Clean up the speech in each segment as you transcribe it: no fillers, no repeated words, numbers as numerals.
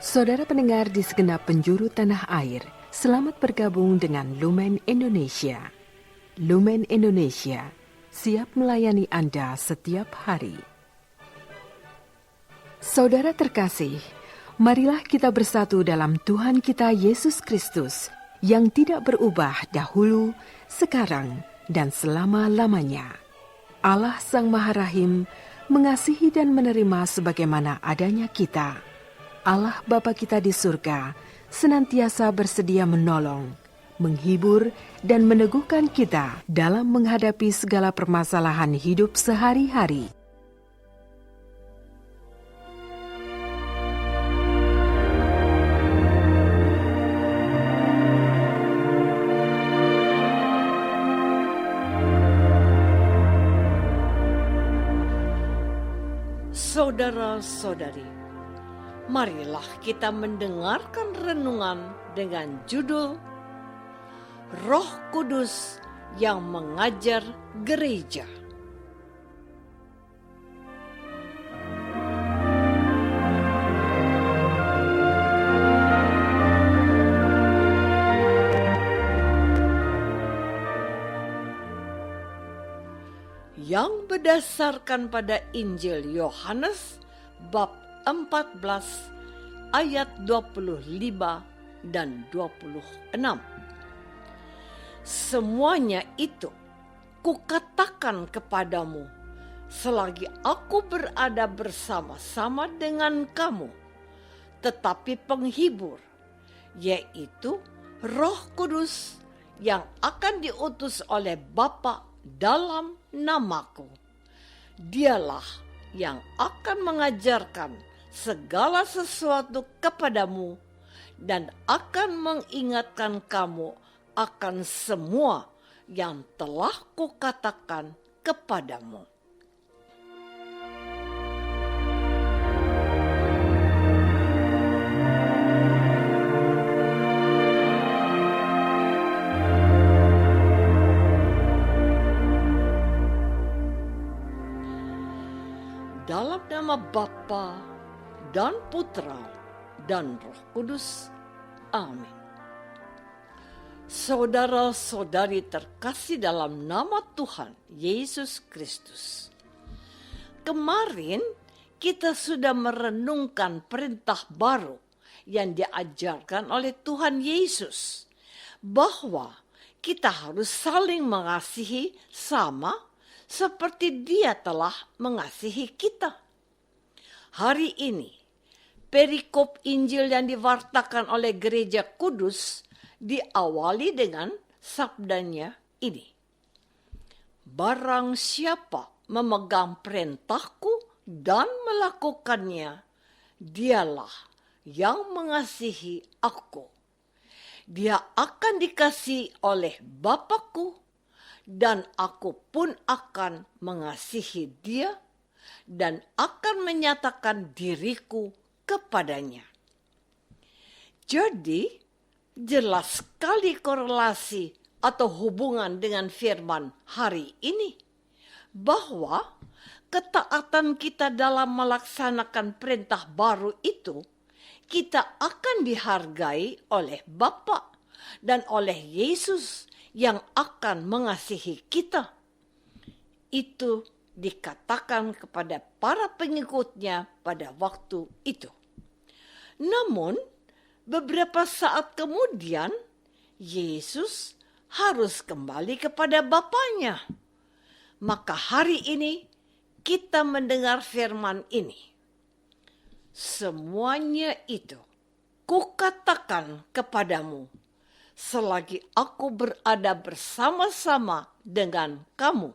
Saudara pendengar di segenap penjuru tanah air, selamat bergabung dengan Lumen Indonesia. Lumen Indonesia siap melayani Anda setiap hari. Saudara terkasih, marilah kita bersatu dalam Tuhan kita Yesus Kristus yang tidak berubah dahulu, sekarang, dan selama-lamanya. Allah Sang Maha Rahim mengasihi dan menerima sebagaimana adanya kita. Allah Bapa kita di surga senantiasa bersedia menolong, menghibur, dan meneguhkan kita dalam menghadapi segala permasalahan hidup sehari-hari. Saudara-saudari, marilah kita mendengarkan renungan dengan judul Roh Kudus yang mengajar gereja. Yang berdasarkan pada Injil Yohanes bab 14 ayat 25 dan 26. Semuanya itu kukatakan kepadamu selagi aku berada bersama-sama dengan kamu. Tetapi penghibur, yaitu Roh Kudus yang akan diutus oleh Bapa dalam namaku, dialah yang akan mengajarkan segala sesuatu kepadamu dan akan mengingatkan kamu akan semua yang telah kukatakan kepadamu. Dalam nama Bapa dan Putra dan Roh Kudus. Amin. Saudara-saudari terkasih dalam nama Tuhan Yesus Kristus. Kemarin kita sudah merenungkan perintah baru yang diajarkan oleh Tuhan Yesus, bahwa kita harus saling mengasihi sama seperti Dia telah mengasihi kita. Hari ini, perikop Injil yang diwartakan oleh Gereja Kudus diawali dengan sabdanya ini. Barang siapa memegang perintahku dan melakukannya, dialah yang mengasihi aku. Dia akan dikasihi oleh Bapa-Ku, dan aku pun akan mengasihi dia dan akan menyatakan diriku kepadanya. Jadi, jelas sekali korelasi atau hubungan dengan firman hari ini, bahwa ketaatan kita dalam melaksanakan perintah baru itu, kita akan dihargai oleh Bapa dan oleh Yesus yang akan mengasihi kita. Itu dikatakan kepada para pengikutnya pada waktu itu. Namun, beberapa saat kemudian, Yesus harus kembali kepada Bapanya. Maka hari ini kita mendengar firman ini. Semuanya itu kukatakan kepadamu selagi aku berada bersama-sama dengan kamu.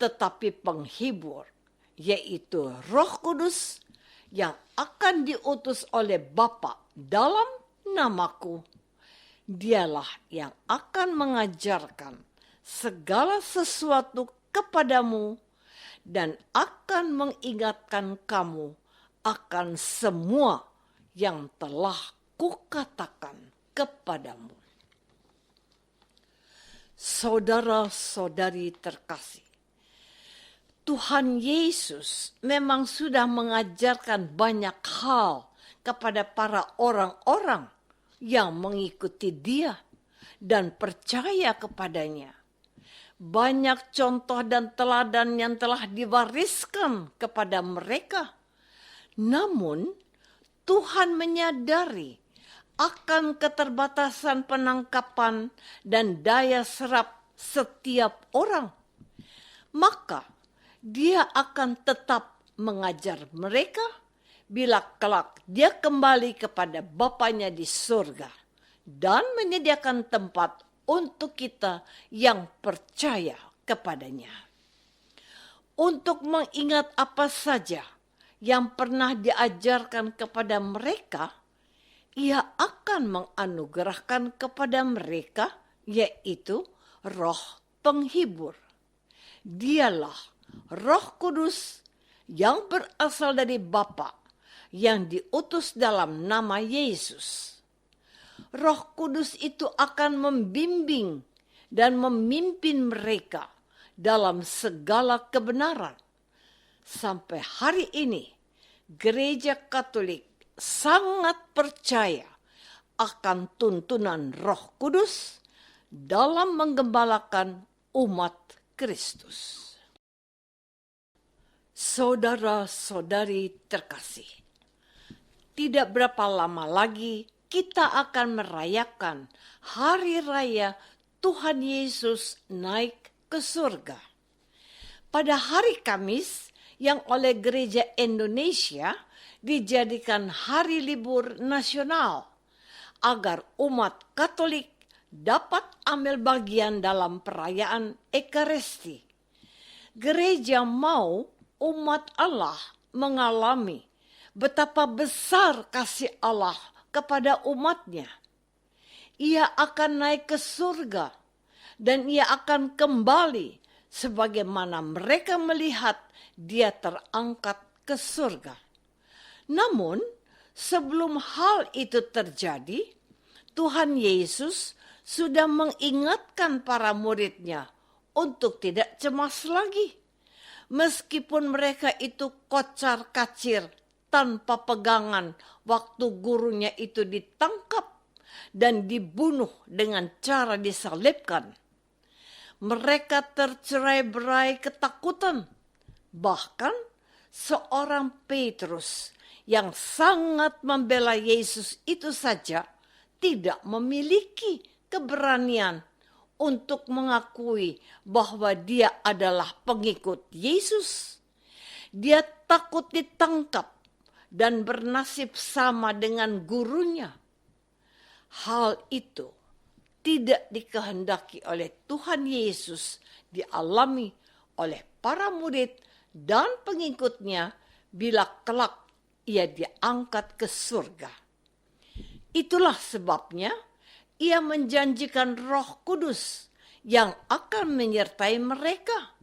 Tetapi penghibur, yaitu Roh Kudus yang akan diutus oleh Bapa dalam namaku, dialah yang akan mengajarkan segala sesuatu kepadamu dan akan mengingatkan kamu akan semua yang telah kukatakan kepadamu. Saudara-saudari terkasih, Tuhan Yesus memang sudah mengajarkan banyak hal kepada para orang-orang yang mengikuti Dia dan percaya kepadanya. Banyak contoh dan teladan yang telah diwariskan kepada mereka. Namun, Tuhan menyadari akan keterbatasan penangkapan dan daya serap setiap orang. Maka, Dia akan tetap mengajar mereka bila kelak Dia kembali kepada Bapanya di surga dan menyediakan tempat untuk kita yang percaya kepadanya. Untuk mengingat apa saja yang pernah diajarkan kepada mereka, Ia akan menganugerahkan kepada mereka, yaitu Roh Penghibur. Dialah Roh Kudus yang berasal dari Bapa, yang diutus dalam nama Yesus. Roh Kudus itu akan membimbing dan memimpin mereka dalam segala kebenaran. Sampai hari ini, Gereja Katolik sangat percaya akan tuntunan Roh Kudus dalam menggembalakan umat Kristus. Saudara-saudari terkasih, tidak berapa lama lagi kita akan merayakan Hari Raya Tuhan Yesus naik ke surga. Pada hari Kamis yang oleh Gereja Indonesia dijadikan hari libur nasional agar umat Katolik dapat ambil bagian dalam perayaan Ekaristi. Gereja mau umat Allah mengalami betapa besar kasih Allah kepada umatnya. Ia akan naik ke surga dan ia akan kembali sebagaimana mereka melihat Dia terangkat ke surga. Namun, sebelum hal itu terjadi, Tuhan Yesus sudah mengingatkan para murid-Nya untuk tidak cemas lagi. Meskipun mereka itu kocar-kacir tanpa pegangan waktu gurunya itu ditangkap dan dibunuh dengan cara disalibkan. Mereka tercerai-berai ketakutan. Bahkan seorang Petrus yang sangat membela Yesus itu saja tidak memiliki keberanian untuk mengakui bahwa dia adalah pengikut Yesus. Dia takut ditangkap dan bernasib sama dengan gurunya. Hal itu tidak dikehendaki oleh Tuhan Yesus dialami oleh para murid dan pengikutnya bila kelak ia diangkat ke surga. Itulah sebabnya ia menjanjikan Roh Kudus yang akan menyertai mereka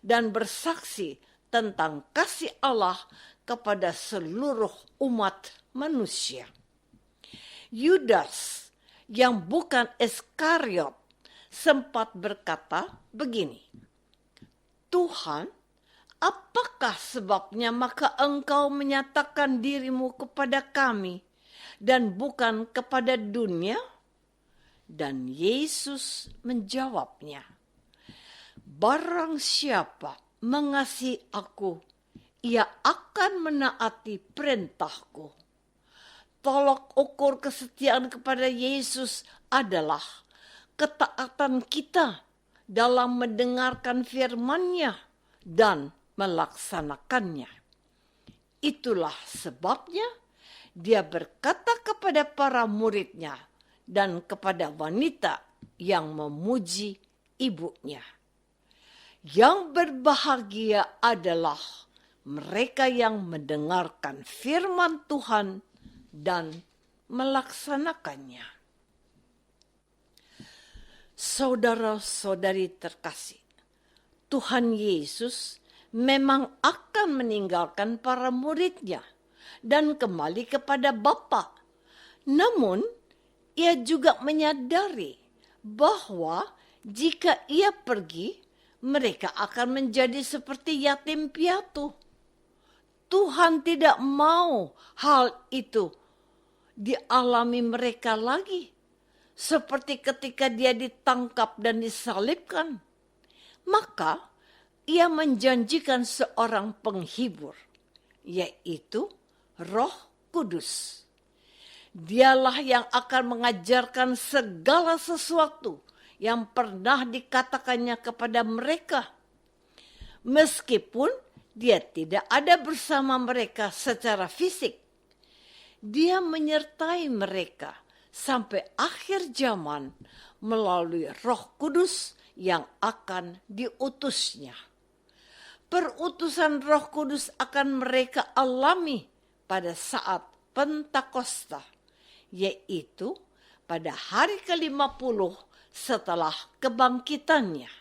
dan bersaksi tentang kasih Allah kepada seluruh umat manusia. Yudas yang bukan Iskariot sempat berkata begini, "Tuhan, apakah sebabnya maka Engkau menyatakan dirimu kepada kami dan bukan kepada dunia?" Dan Yesus menjawabnya, "Barang siapa mengasihi aku, ia akan menaati perintahku." Tolok ukur kesetiaan kepada Yesus adalah ketaatan kita dalam mendengarkan firman-Nya dan melaksanakannya. Itulah sebabnya Dia berkata kepada para murid-Nya dan kepada wanita yang memuji ibunya, "Yang berbahagia adalah mereka yang mendengarkan firman Tuhan dan melaksanakannya." Saudara-saudari terkasih, Tuhan Yesus memang akan meninggalkan para murid-Nya dan kembali kepada Bapa. Namun, ia juga menyadari bahwa jika ia pergi, mereka akan menjadi seperti yatim piatu. Tuhan tidak mau hal itu dialami mereka lagi, seperti ketika dia ditangkap dan disalibkan. Maka ia menjanjikan seorang penghibur, yaitu Roh Kudus. Dialah yang akan mengajarkan segala sesuatu yang pernah dikatakannya kepada mereka. Meskipun dia tidak ada bersama mereka secara fisik, dia menyertai mereka sampai akhir zaman melalui Roh Kudus yang akan diutusnya. Perutusan Roh Kudus akan mereka alami pada saat Pentakosta, yaitu pada hari ke-50 setelah kebangkitannya.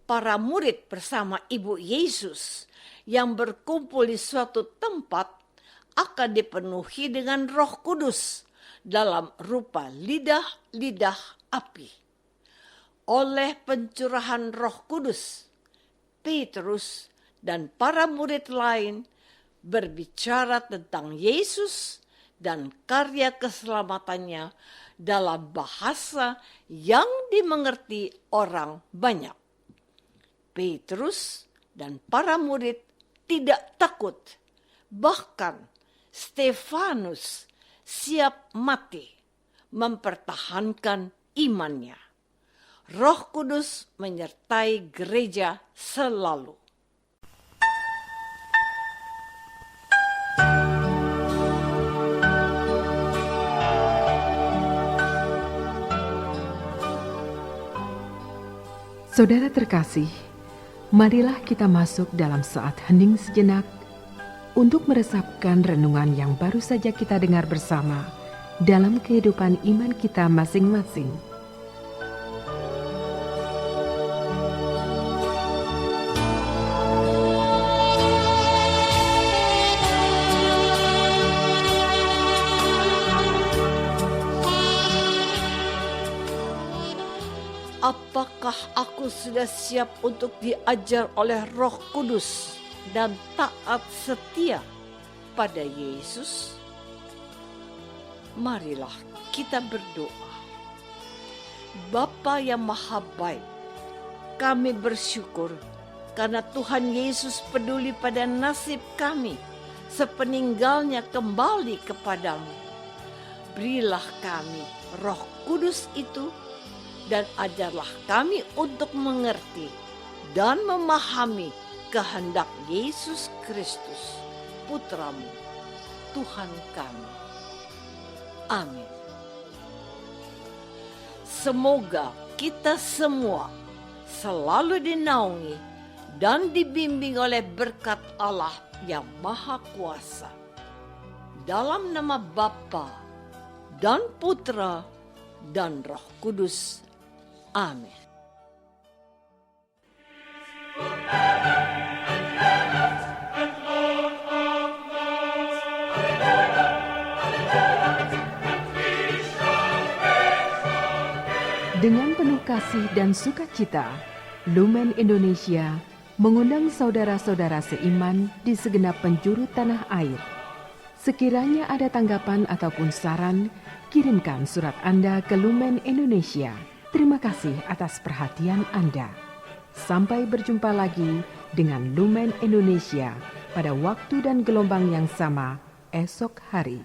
Para murid bersama Ibu Yesus yang berkumpul di suatu tempat akan dipenuhi dengan Roh Kudus dalam rupa lidah-lidah api. Oleh pencurahan Roh Kudus, Petrus dan para murid lain berbicara tentang Yesus dan karya keselamatannya dalam bahasa yang dimengerti orang banyak. Petrus dan para murid tidak takut, bahkan Stefanus siap mati mempertahankan imannya. Roh Kudus menyertai gereja selalu. Saudara terkasih, marilah kita masuk dalam saat hening sejenak untuk meresapkan renungan yang baru saja kita dengar bersama dalam kehidupan iman kita masing-masing. Apakah aku sudah siap untuk diajar oleh Roh Kudus dan taat setia pada Yesus? Marilah kita berdoa. Bapa yang Maha Baik, kami bersyukur karena Tuhan Yesus peduli pada nasib kami sepeninggalnya kembali kepadamu. Berilah kami Roh Kudus itu dan ajarlah kami untuk mengerti dan memahami kehendak Yesus Kristus, Putramu, Tuhan kami. Amin. Semoga kita semua selalu dinaungi dan dibimbing oleh berkat Allah yang Maha Kuasa. Dalam nama Bapa dan Putra dan Roh Kudus. Amin. Dengan penuh kasih dan sukacita, Lumen Indonesia mengundang saudara-saudara seiman di segenap penjuru tanah air. Sekiranya ada tanggapan ataupun saran, kirimkan surat Anda ke Lumen Indonesia. Terima kasih atas perhatian Anda. Sampai berjumpa lagi dengan Lumen Indonesia pada waktu dan gelombang yang sama esok hari.